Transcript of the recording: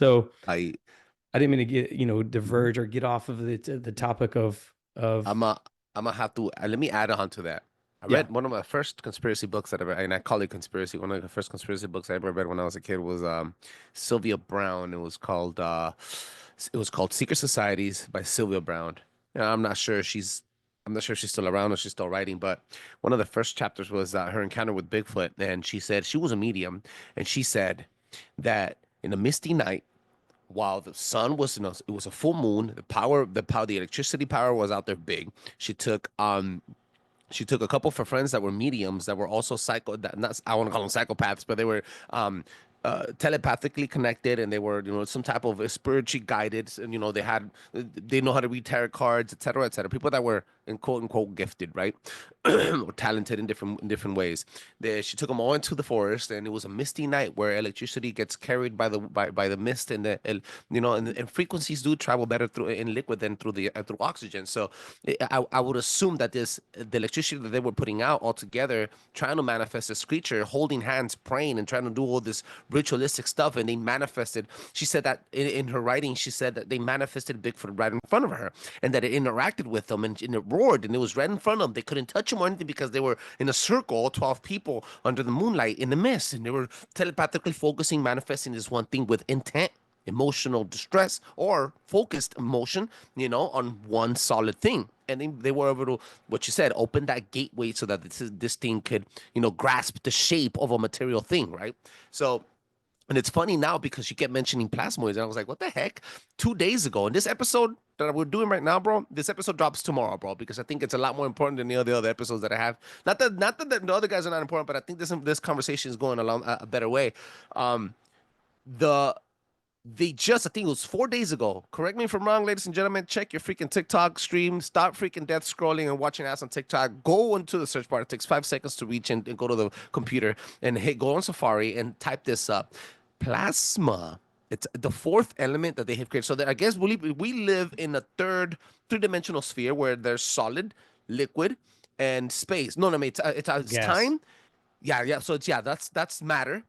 So I I didn't mean to diverge or get off of the topic of I'm a I'm gonna have to let me add on to that. I yeah. read one of my first conspiracy books that I read, and I call it conspiracy. One of the first conspiracy books I ever read when I was a kid was Sylvia Brown. It was called Secret Societies by Sylvia Brown. And I'm not sure if she's still around or she's still writing, but one of the first chapters was her encounter with Bigfoot, and she said she was a medium, and she said that in a misty night while the sun was, it was a full moon. The electricity power was out there big. She took she took a couple of her friends that were mediums that were also not I want to call them psychopaths, but they were telepathically connected, and they were some type of spiritually guided, and they know how to read tarot cards, etc., etc. People that were in quote unquote gifted, right, or talented in different ways. She took them all into the forest, and it was a misty night where electricity gets carried by the mist, and and frequencies do travel better through in liquid than through oxygen. So I would assume that the electricity that they were putting out all together, trying to manifest this creature, holding hands, praying, and trying to do all this ritualistic stuff, and they manifested. She said that in her writing, she said that they manifested Bigfoot right in front of her, and that it interacted with them, and it roared, and it was right in front of them. They couldn't touch him or anything because they were in a circle, 12 people under the moonlight in the mist, and they were telepathically focusing, manifesting this one thing with intent, emotional distress, or focused emotion, on one solid thing. And they were able to, what you said, open that gateway so that this thing could, grasp the shape of a material thing, right? So, and it's funny now because you kept mentioning plasmoids, and I was like, what the heck? 2 days ago, in this episode that we're doing right now, bro, this episode drops tomorrow, bro, because I think it's a lot more important than the other episodes that I have. Not that the other guys are not important, but I think this conversation is going along a better way. Um, the I think it was 4 days ago. Correct me if I'm wrong, ladies and gentlemen. Check your freaking TikTok stream. Stop freaking death scrolling and watching ads on TikTok. Go into the search bar. It takes 5 seconds to reach and go to the computer and go on Safari and type this up. Plasma. It's the fourth element that they have created. So that I guess we live in a three-dimensional sphere where there's solid, liquid, and space. No, no, I mean, it's gas. time. Yeah, yeah. So it's, yeah, that's matter.